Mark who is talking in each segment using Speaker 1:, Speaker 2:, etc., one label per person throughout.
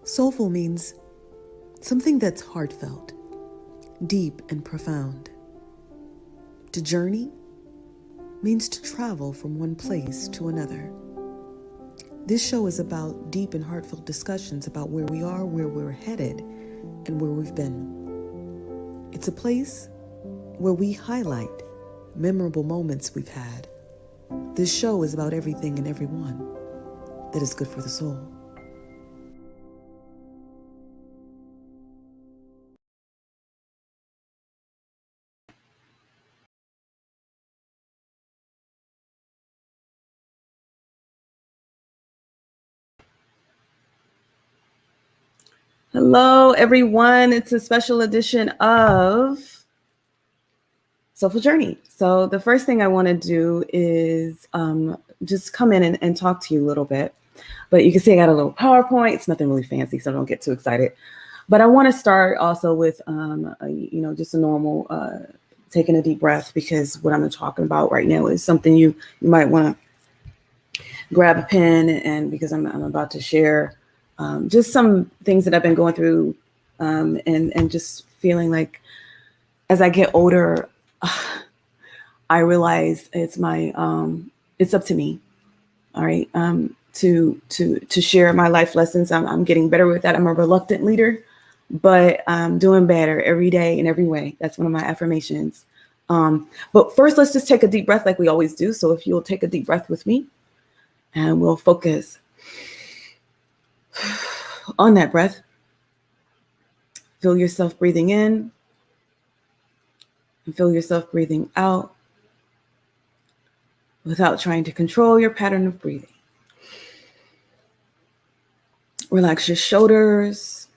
Speaker 1: Soulful means something that's heartfelt, deep and profound. To journey means to travel from one place to another. This show is about deep and heartfelt discussions about where we are, where we're headed, and where we've been. It's a place where we highlight memorable moments we've had. This show is about everything and everyone that is good for the soul.
Speaker 2: Hello, everyone. It's a special edition of Soulful Journey. So the first thing I want to do is just come in and talk to you a little bit. But you can see I got a little PowerPoint. It's nothing really fancy, so don't get too excited. But I want to start also with, just a normal taking a deep breath, because what I'm talking about right now is something you might want to grab a pen, and because I'm about to share just some things that I've been going through, and just feeling like as I get older, I realize it's up to me. All right. To share my life lessons. I'm getting better with that. I'm a reluctant leader, but I'm doing better every day in every way. That's one of my affirmations. But first, let's just take a deep breath like we always do. So if you'll take a deep breath with me, and we'll focus on that breath. Feel yourself breathing in and feel yourself breathing out without trying to control your pattern of breathing. Relax your shoulders,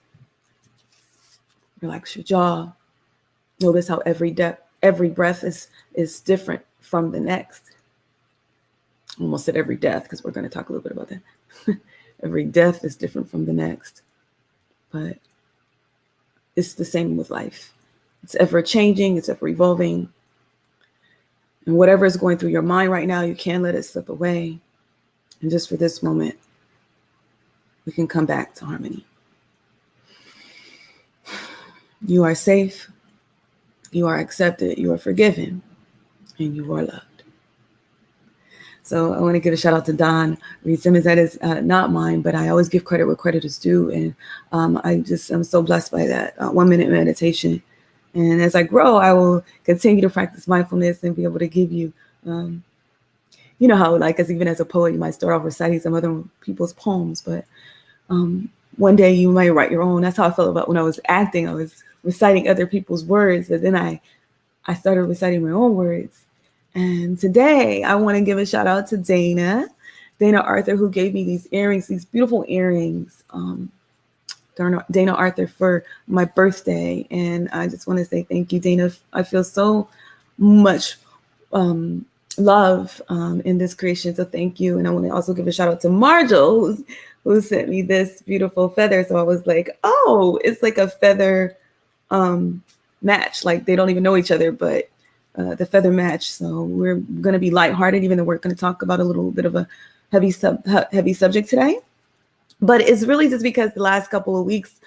Speaker 2: relax your jaw. Notice how every breath is different from the next. Almost said every death, because we're going to talk a little bit about that. Every death is different from the next, but it's the same with life. It's ever changing, it's ever evolving. And whatever is going through your mind right now, you can't let it slip away. And just for this moment, we can come back to harmony. You are safe, you are accepted, you are forgiven, and you are loved. So I want to give a shout out to Don Reed Simmons. That is not mine, but I always give credit where credit is due. And I'm so blessed by that 1 minute meditation. And as I grow, I will continue to practice mindfulness and be able to give you, you know how, like, even as a poet, you might start off reciting some other people's poems, but one day you might write your own. That's how I felt about when I was acting. I was reciting other people's words, but then I started reciting my own words. And today I want to give a shout out to Dana Arthur, who gave me these earrings, these beautiful earrings. Dana Arthur, for my birthday. And I just want to say thank you, Dana. I feel so much love in this creation. So thank you. And I want to also give a shout out to Marjol, who sent me this beautiful feather. So I was like, oh, it's like a feather match. Like they don't even know each other, but the feather match. So we're going to be lighthearted, even though we're going to talk about a little bit of a heavy subject today. But it's really just because the last couple of weeks,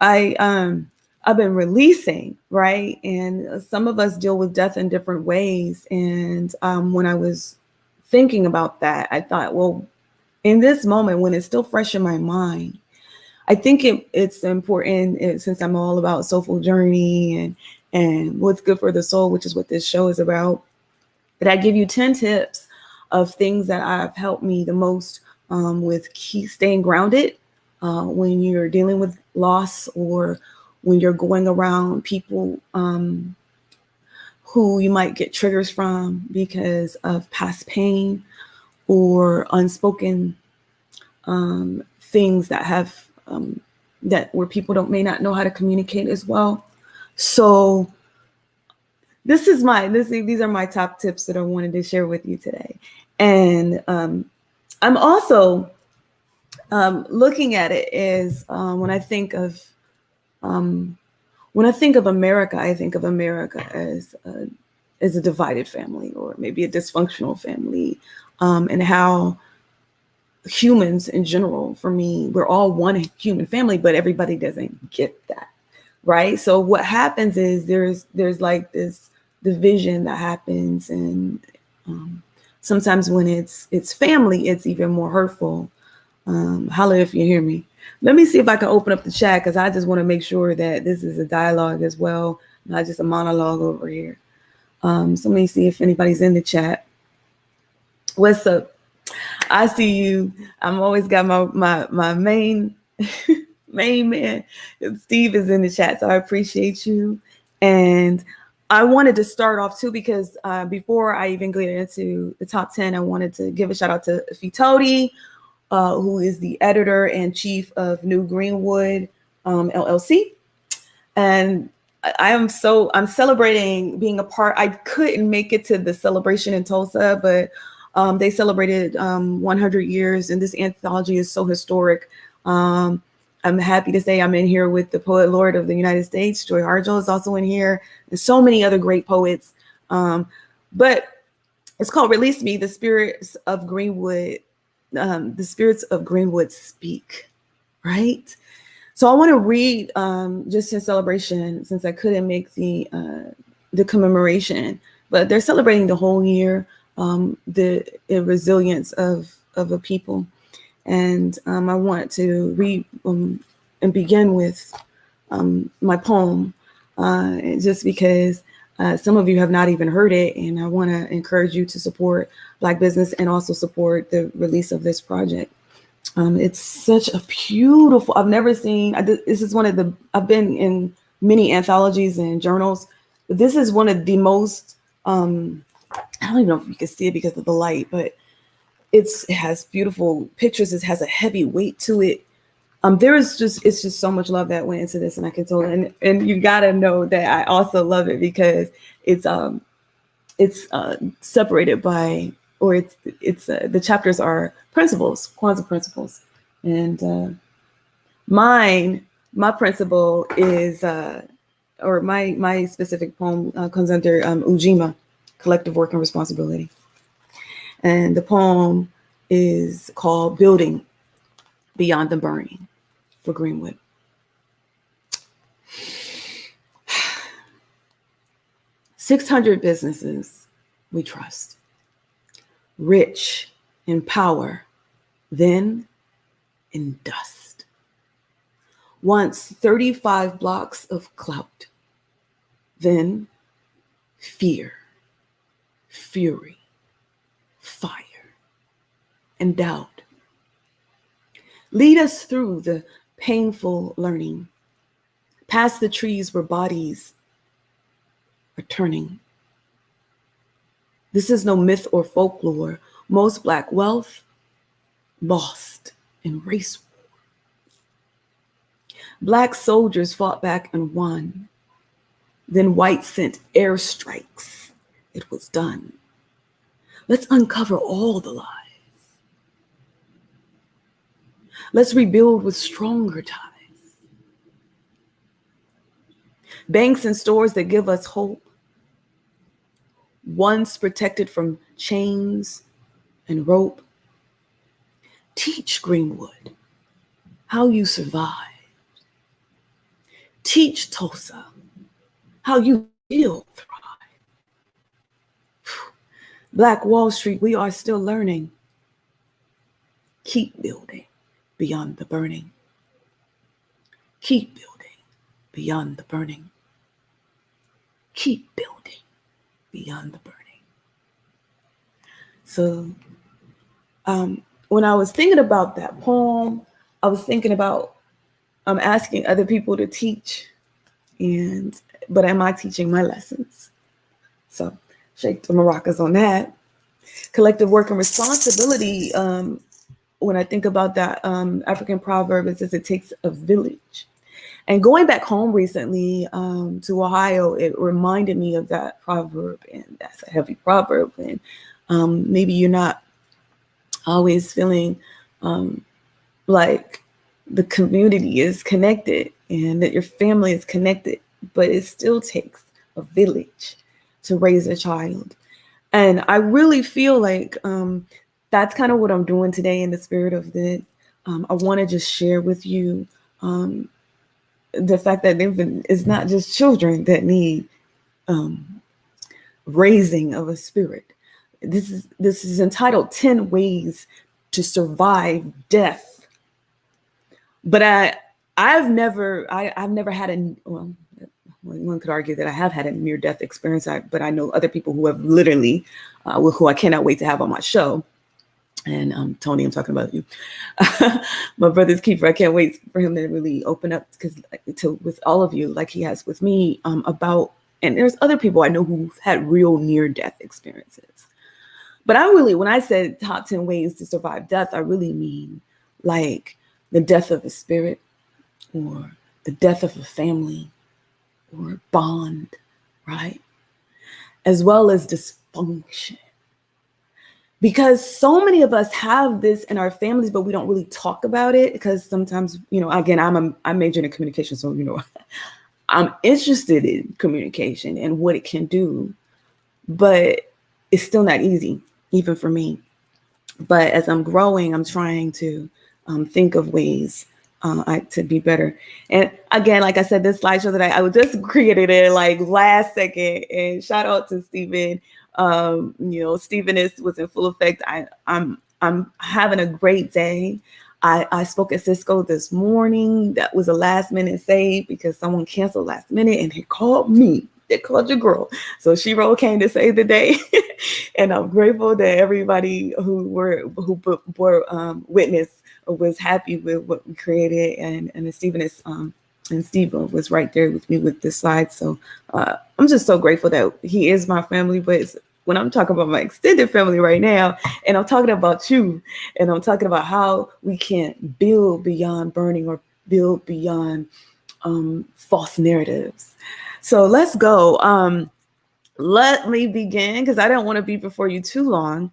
Speaker 2: I've been releasing, right? And some of us deal with death in different ways. And when I was thinking about that, I thought, well, in this moment, when it's still fresh in my mind, I think it's important, since I'm all about Soulful Journey and what's good for the soul, which is what this show is about, that I give you 10 tips of things that have helped me the most with staying grounded when you're dealing with loss, or when you're going around people who you might get triggers from because of past pain or unspoken things that have where people may not know how to communicate as well. So these are my top tips that I wanted to share with you today. And I'm also looking at it as when I think of America, I think of America as a divided family, or maybe a dysfunctional family, and how humans in general. For me, we're all one human family, but everybody doesn't get that, right? So what happens is there's like this division that happens, and sometimes when it's family, it's even more hurtful. Holla if you hear me. Let me see if I can open up the chat, because I just want to make sure that this is a dialogue as well, not just a monologue over here. So let me see if anybody's in the chat. What's up? I see you. I'm always got my main main man. Steve is in the chat, so I appreciate you. And I wanted to start off too, because before I even get into the top 10, I wanted to give a shout out to Fitoti, who is the editor and chief of New Greenwood LLC. And I'm celebrating being a part. I couldn't make it to the celebration in Tulsa, but they celebrated 100 years, and this anthology is so historic. I'm happy to say I'm in here with the poet laureate of the United States, Joy Harjo is also in here, and so many other great poets. But it's called Release Me, the Spirits of Greenwood. The spirits of Greenwood speak, right? So I want to read just in celebration, since I couldn't make the commemoration, but they're celebrating the whole year, the resilience of a people. And I want to read and begin with my poem, just because some of you have not even heard it, and I want to encourage you to support Black business and also support the release of this project. It's such a beautiful, I've never seen, this is one of the, I've been in many anthologies and journals, but this is one of the most, I don't even know if you can see it because of the light, but it has beautiful pictures. It has a heavy weight to it. It's just so much love that went into this, and I can tell, and you gotta know that I also love it because it's separated by, or it's the chapters are principles, Kwanzaa principles, and my principle is, or my specific poem comes under Ujima, collective work and responsibility, and the poem is called Building Beyond the Burning for Greenwood. 600 businesses we trust, rich in power, then in dust. Once 35 blocks of clout, then fear, fury, fire, and doubt. Lead us through the painful learning, past the trees where bodies are turning. This is no myth or folklore. Most Black wealth lost in race war. Black soldiers fought back and won. Then whites sent airstrikes. It was done. Let's uncover all the lies. Let's rebuild with stronger ties. Banks and stores that give us hope, once protected from chains and rope. Teach Greenwood how you survived. Teach Tulsa how you still thrive. Black Wall Street, we are still learning. Keep building beyond the burning. Keep building beyond the burning. Keep building beyond the burning. So when I was thinking about that poem, I was thinking about asking other people to teach, but am I teaching my lessons? So shake the maracas on that. Collective work and responsibility. When I think about that African proverb, it says it takes a village. And going back home recently to Ohio, it reminded me of that proverb, and that's a heavy proverb. And maybe you're not always feeling like the community is connected and that your family is connected, but it still takes a village to raise a child. And I really feel like that's kind of what I'm doing today in the spirit of it. I want to just share with you the fact that it's not just children that need raising of a spirit. This is entitled 10 Ways to Survive Death. But I've never had one could argue that I have had a near death experience, but I know other people who have literally, who I cannot wait to have on my show. And Tony, I'm talking about you, my brother's keeper. I can't wait for him to really open up with all of you, like he has with me, about. And there's other people I know who've had real near death experiences. But when I said top 10 ways to survive death, I really mean like the death of a spirit, or the death of a family, or a bond, right? As well as dysfunction. Because so many of us have this in our families, but we don't really talk about it, because sometimes, again, I'm majoring in communication. So, I'm interested in communication and what it can do, but it's still not easy, even for me. But as I'm growing, I'm trying to think of ways to be better. And again, like I said, this slideshow that I just created it like last second, and shout out to Stephen. Stephen was in full effect. I'm having a great day. I spoke at Cisco this morning. That was a last minute save because someone canceled last minute, and they called me. They called your girl. So she came to save the day. And I'm grateful that everybody who bore witness was happy with what we created. And Steve was right there with me with this slide. So I'm just so grateful that he is my family. But when I'm talking about my extended family right now, and I'm talking about you, and I'm talking about how we can build beyond burning, or build beyond false narratives. So let's go. Let me begin, because I don't want to be before you too long.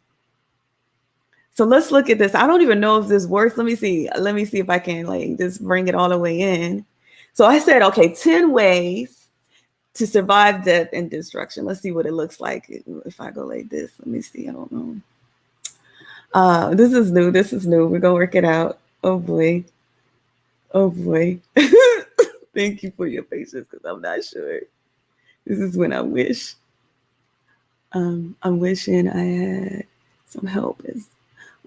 Speaker 2: So let's look at this. I don't even know if this works. Let me see if I can just bring it all the way in. So I said, okay, 10 ways to survive death and destruction. Let's see what it looks like if I go like this. Let me see. I don't know. This is new. We're going to work it out. Oh boy. Thank you for your patience, because I'm not sure. This is when I wish. I'm wishing I had some help. It's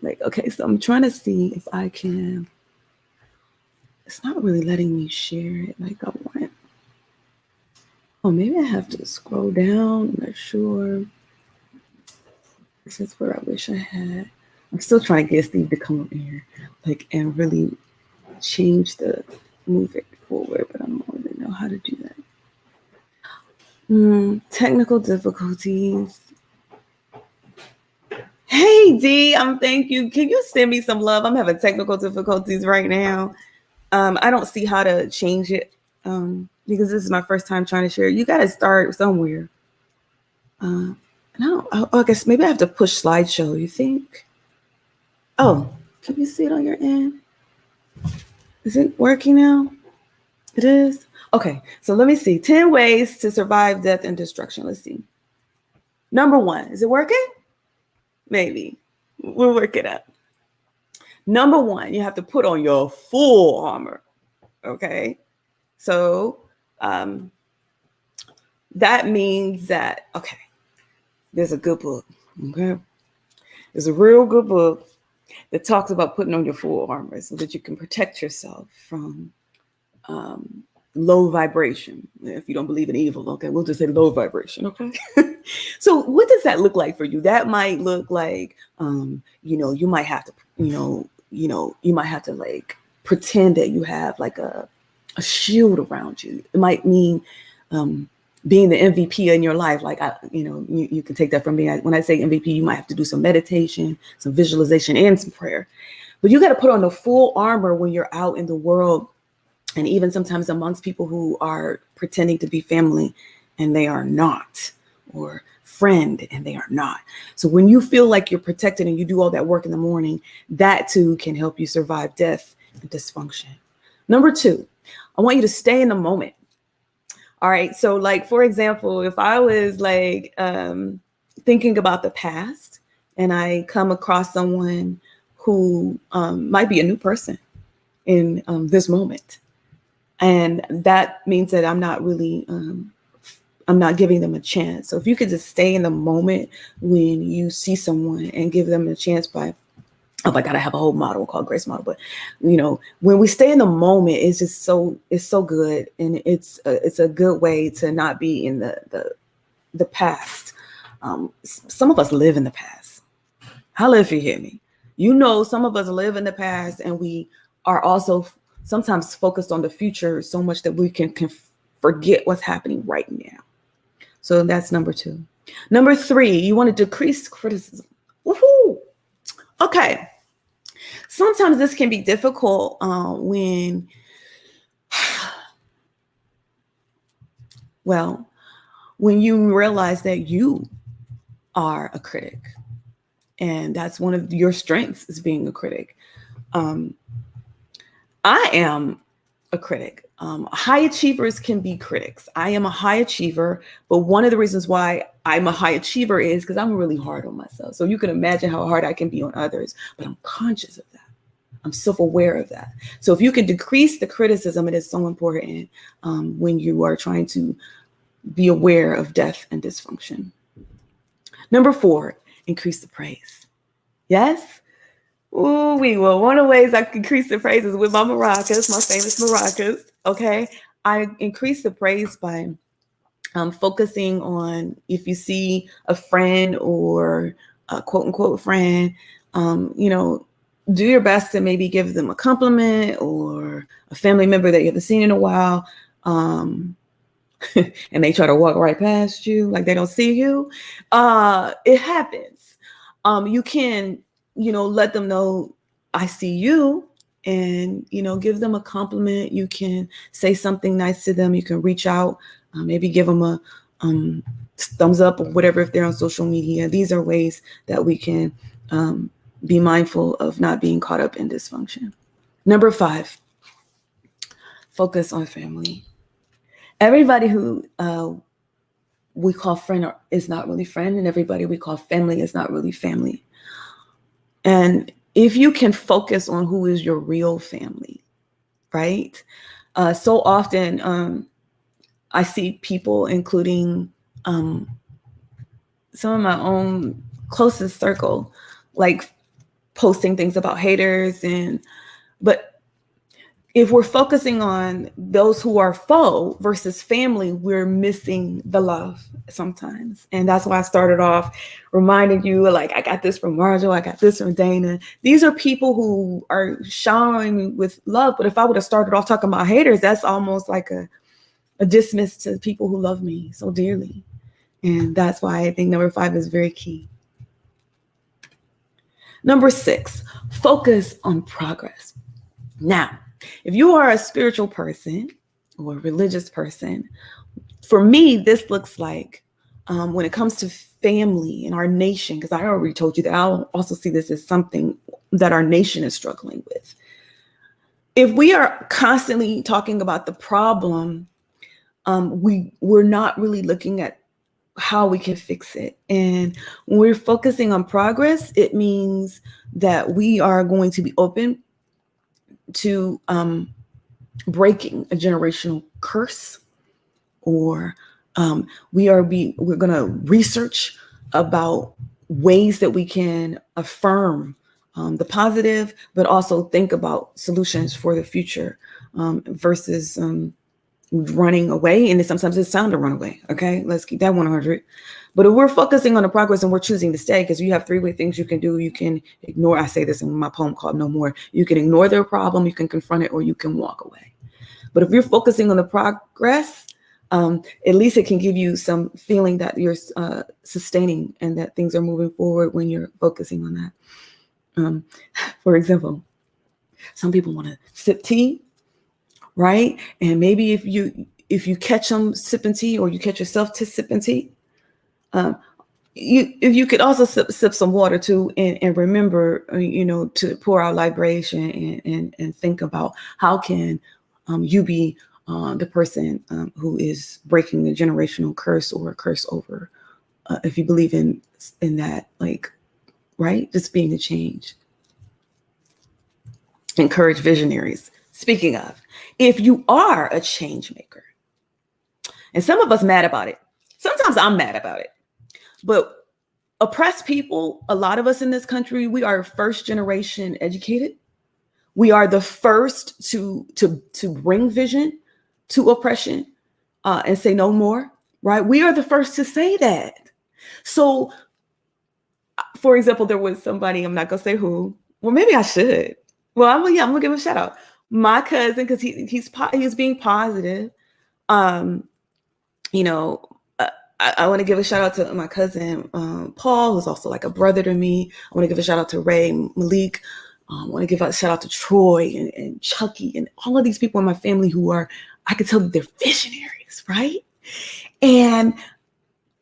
Speaker 2: okay, so I'm trying to see if I can. It's not really letting me share it like I want. Oh, maybe I have to scroll down. I'm not sure. This is where I wish I had. I'm still trying to get Steve to come up here, and really move it forward, but I don't really know how to do that. Technical difficulties. Hey, D, thank you. Can you send me some love? I'm having technical difficulties right now. I don't see how to change it because this is my first time trying to share. You got to start somewhere. I guess maybe I have to push slideshow, you think? Oh, can you see it on your end? Is it working now? It is? Okay, so let me see. 10 ways to survive death and destruction. Let's see. Number 1, is it working? Maybe. We'll work it out. Number 1, you have to put on your full armor. Okay. So that means that, okay, there's a good book. Okay. There's a real good book that talks about putting on your full armor so that you can protect yourself from low vibration. If you don't believe in evil, okay, we'll just say low vibration, okay? So what does that look like for you? That might look like, you might have to, you might have to pretend that you have a shield around you. It might mean being the MVP in your life. You can take that from me. When I say MVP, you might have to do some meditation, some visualization, and some prayer. But you got to put on the full armor when you're out in the world. And even sometimes amongst people who are pretending to be family and they are not, or friend and they are not. So when you feel like you're protected and you do all that work in the morning, that too can help you survive death and dysfunction. Number 2, I want you to stay in the moment. All right. So for example, if I was thinking about the past, and I come across someone who might be a new person in this moment. And that means that I'm not really, I'm not giving them a chance. So if you could just stay in the moment when you see someone and give them a chance by, oh my God, I have a whole model called Grace Model. But, you know, when we stay in the moment, it's just it's so good. And it's a good way to not be in the past. Some of us live in the past. Holla if you hear me. You know, some of us live in the past, and we are also sometimes focused on the future so much that we can forget what's happening right now. So that's number 2. Number 3, you want to decrease criticism. Woohoo! Okay. Sometimes this can be difficult when you realize that you are a critic. And that's one of your strengths, is being a critic. I am a critic. High achievers can be critics. I am a high achiever, but one of the reasons why I'm a high achiever is because I'm really hard on myself. So you can imagine how hard I can be on others, but I'm conscious of that. I'm self-aware of that. So if you can decrease the criticism, it is so important when you are trying to be aware of death and dysfunction. Number 4, increase the praise. Yes? Ooh, one of the ways I can increase the praise is with my maracas, my famous maracas. Okay. I increase the praise by focusing on, if you see a friend or a quote unquote friend, you know, do your best to maybe give them a compliment, or a family member that you haven't seen in a while. And they try to walk right past you like they don't see you. It happens. You can, you know, let them know, I see you, and, you know, give them a compliment. You can say something nice to them. You can reach out, maybe give them a thumbs up or whatever if they're on social media. These are ways that we can be mindful of not being caught up in dysfunction. Number 5, focus on family. Everybody who we call friend is not really friend, and everybody we call family is not really family. And if you can focus on who is your real family, right? So often I see people, including some of my own closest circle, like posting things about haters, but if we're focusing on those who are foe versus family, we're missing the love sometimes. And that's why I started off reminding you, like, I got this from Marjo, I got this from Dana. These are people who are showering me with love. But if I would have started off talking about haters, that's almost like a dismiss to people who love me so dearly. And that's why I think number 5 is very key. Number 6, focus on progress. Now, if you are a spiritual person or a religious person, for me, this looks like when it comes to family and our nation, because I already told you that I also see this as something that our nation is struggling with. If we are constantly talking about the problem, we're not really looking at how we can fix it. And when we're focusing on progress, it means that we are going to be open to breaking a generational curse, or we're going to research about ways that we can affirm the positive, but also think about solutions for the future versus running away. And sometimes it's time to run away. Okay, let's keep that 100. But if we're focusing on the progress and we're choosing to stay, because you have 3 things you can do. You can ignore, I say this in my poem called No More. You can ignore their problem, you can confront it, or you can walk away. But if you're focusing on the progress, at least it can give you some feeling that you're sustaining and that things are moving forward when you're focusing on that. For example, some people want to sip tea, right? And maybe if you catch them sipping tea, or you catch yourself to sipping tea, if you could also sip some water too, and remember, to pour out libation and think about how can you be the person who is breaking the generational curse, or a curse over, if you believe in that, like right? Just being the change. Encourage visionaries. Speaking of, if you are a change maker, and some of us mad about it. Sometimes I'm mad about it. But oppressed people, a lot of us in this country, we are first generation educated. We are the first to bring vision to oppression and say no more, right? We are the first to say that. So, for example, there was somebody, I'm not going to say who, well, maybe I should. Well, I'm going to give a shout out. My cousin, because he's being positive. You know, I want to give a shout out to my cousin, Paul, who's also like a brother to me. I want to give a shout out to Ray, Malik. I want to give a shout out to Troy and Chucky and all of these people in my family who are, I could tell that they're visionaries, right? And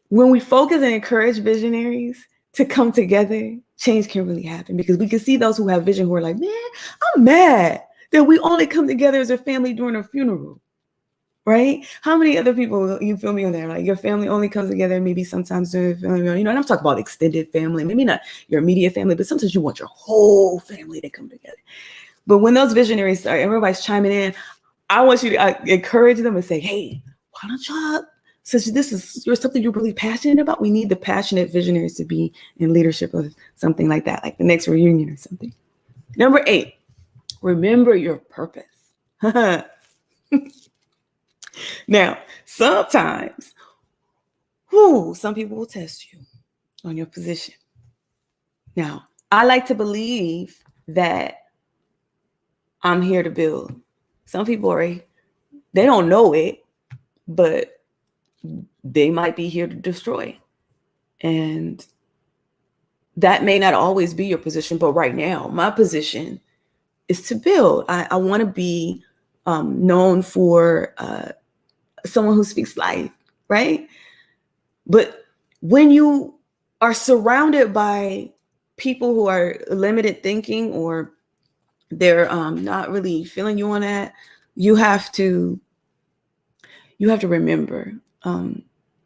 Speaker 2: when we focus and encourage visionaries to come together, change can really happen, because we can see those who have vision who are like, man, I'm mad that we only come together as a family during a funeral. Right? How many other people, you feel me on there? Like your family only comes together maybe sometimes during family, and I'm talking about extended family, maybe not your immediate family, but sometimes you want your whole family to come together. But when those visionaries start, everybody's chiming in, I want you to encourage them and say, hey, why don't y'all, since this is something you're really passionate about, we need the passionate visionaries to be in leadership of something like that, like the next reunion or something. Number 8, remember your purpose. Now, sometimes, some people will test you on your position. Now, I like to believe that I'm here to build. Some people they don't know it, but they might be here to destroy. And that may not always be your position, but right now, my position is to build. I want to be known for someone who speaks life, right? But when you are surrounded by people who are limited thinking, or they're not really feeling you on that, you have to remember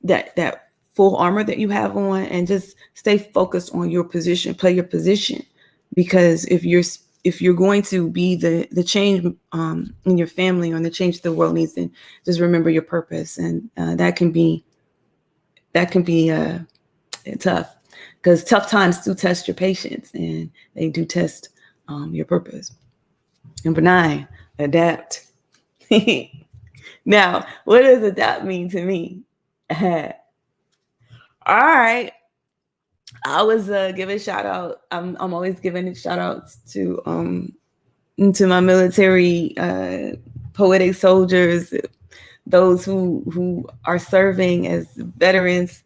Speaker 2: that full armor that you have on, and just stay focused on your position, play your position. Because if you're going to be the change in your family, or the change the world needs, then just remember your purpose. And that can be tough, because tough times do test your patience, and they do test your purpose. Number 9, adapt. Now, what does adapt mean to me? All right. I was giving a shout out. I'm always giving shout outs to my military poetic soldiers, those who are serving as veterans,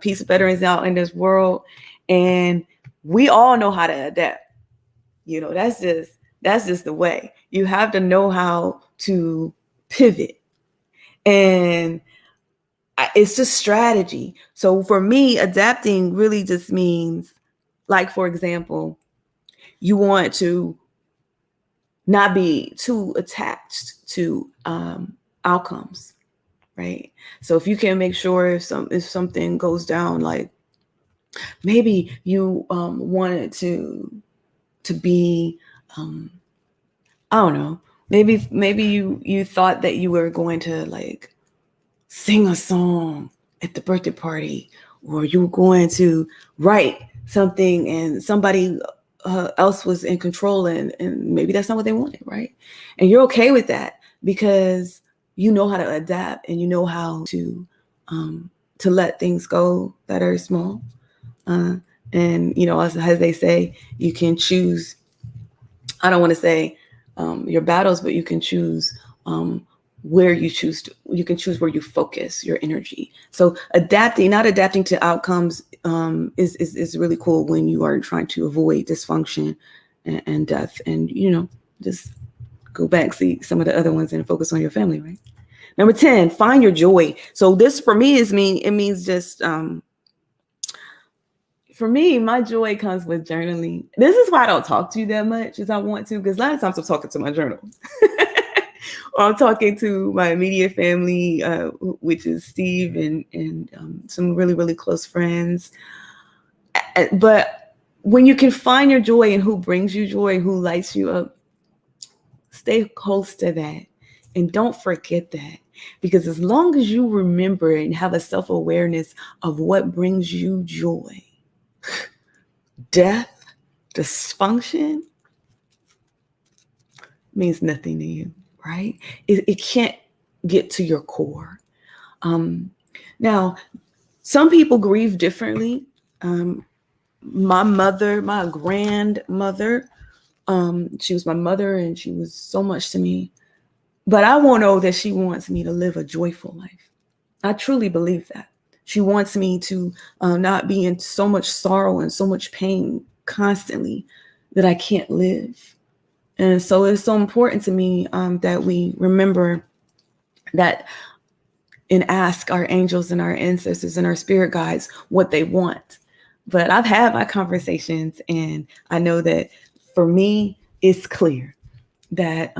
Speaker 2: peace veterans out in this world. And we all know how to adapt. That's just the way. You have to know how to pivot. And it's just strategy. So for me, adapting really just means, like, for example, you want to not be too attached to outcomes, right? So if you can make sure if something goes down, like maybe you wanted to be, I don't know, maybe you thought that you were going to like sing a song at the birthday party, or you were going to write something and somebody else was in control, and maybe that's not what they wanted, right? And you're okay with that, because you know how to adapt, and you know how to let things go that are small. And as they say, you can choose, I don't want to say your battles, but you can choose where you can choose where you focus your energy. So not adapting to outcomes is really cool when you are trying to avoid dysfunction and death, and just go back, see some of the other ones, and focus on your family, right? Number 10, find your joy. So this for me means just for me, my joy comes with journaling. This is why I don't talk to you that much as I want to, because a lot of times I'm talking to my journal. Or I'm talking to my immediate family, which is Steve and some really, really close friends. But when you can find your joy in who brings you joy, who lights you up, stay close to that. And don't forget that. Because as long as you remember and have a self-awareness of what brings you joy, death, dysfunction means nothing to you, right? It can't get to your core. Now, some people grieve differently. My mother, my grandmother, she was my mother and she was so much to me. But I won't know that she wants me to live a joyful life. I truly believe that. She wants me to not be in so much sorrow and so much pain constantly that I can't live. And so it's so important to me that we remember that and ask our angels and our ancestors and our spirit guides what they want. But I've had my conversations and I know that for me, it's clear that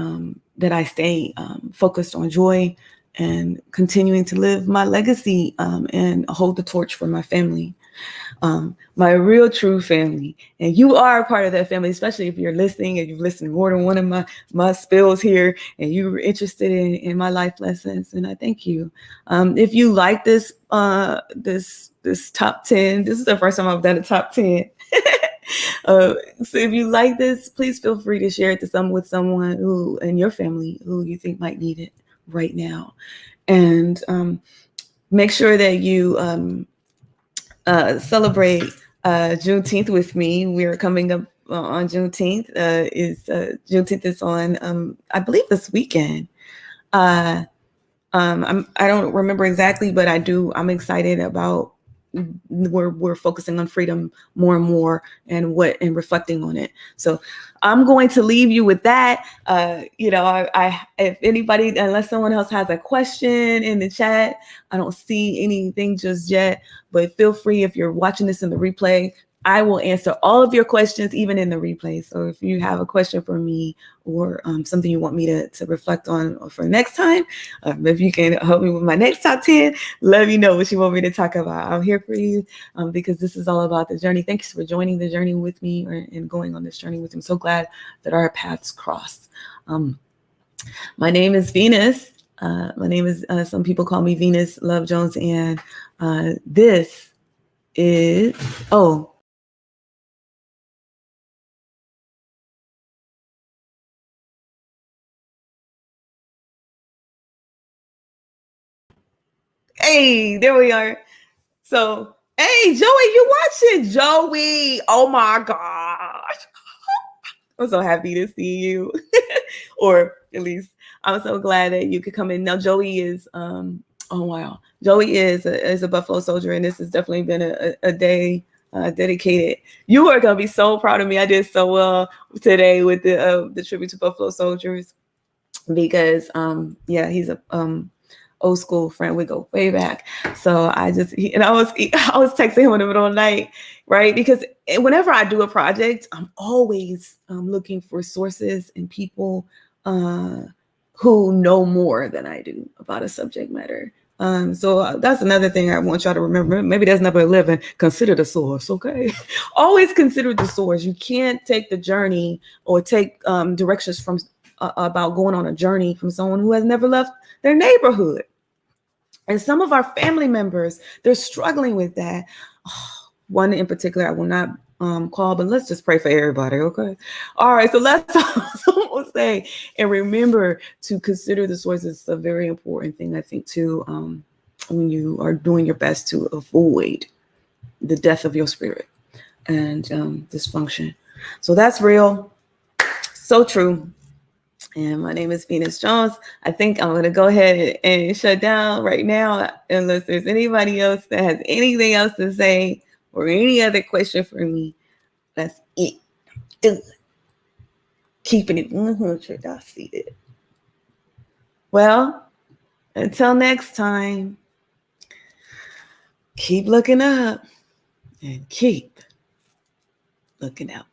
Speaker 2: that I stay focused on joy and continuing to live my legacy and hold the torch for my family, my real true family. And you are a part of that family, especially if you're listening and you've listened to more than one of my spills here and you were interested in my life lessons. And I thank you. If you like this top 10, this is the first time I've done a top 10. So if you like this, please feel free to share it with someone who in your family who you think might need it right now. And make sure that you celebrate Juneteenth with me. We're coming up on Juneteenth. Juneteenth is on, I believe, this weekend. I don't remember exactly, but I'm excited about we're focusing on freedom more and more and reflecting on it. So I'm going to leave you with that. If anybody, unless someone else has a question in the chat, I don't see anything just yet, but feel free if you're watching this in the replay. I will answer all of your questions, even in the replay. So if you have a question for me or something you want me to reflect on for next time, if you can help me with my next top 10, let me know what you want me to talk about. I'm here for you because this is all about the journey. Thanks for joining the journey with me and going on this journey with me. I'm so glad that our paths cross. My name is Venus. My name is, some people call me Venus Love Jones. And this is, hey, there we are. So, hey, Joey, you watching? Joey, oh my gosh. I'm so happy to see you. Or at least I'm so glad that you could come in. Now, Joey is, oh wow. Joey is a Buffalo Soldier, and this has definitely been a day dedicated. You are going to be so proud of me. I did so well today with the tribute to Buffalo Soldiers because, he's a old school friend. We go way back. So I was texting him in the middle of the night, right? Because whenever I do a project, I'm always looking for sources and people who know more than I do about a subject matter. So that's another thing I want y'all to remember. Maybe that's number 11. Consider the source, okay? Always consider the source. You can't take the journey or take directions from about going on a journey from someone who has never left their neighborhood. And some of our family members, they're struggling with that. One in particular, I will not call, but let's just pray for everybody, okay? All right, so let's say and remember to consider the sources. It's a very important thing, I think, too, when you are doing your best to avoid the death of your spirit and dysfunction. So that's real, so true. And my name is Venus Jones. I think I'm going to go ahead and shut down right now, unless there's anybody else that has anything else to say or any other question for me. That's it. Done. Keeping it 100. I see it. Well, until next time, keep looking up and keep looking out.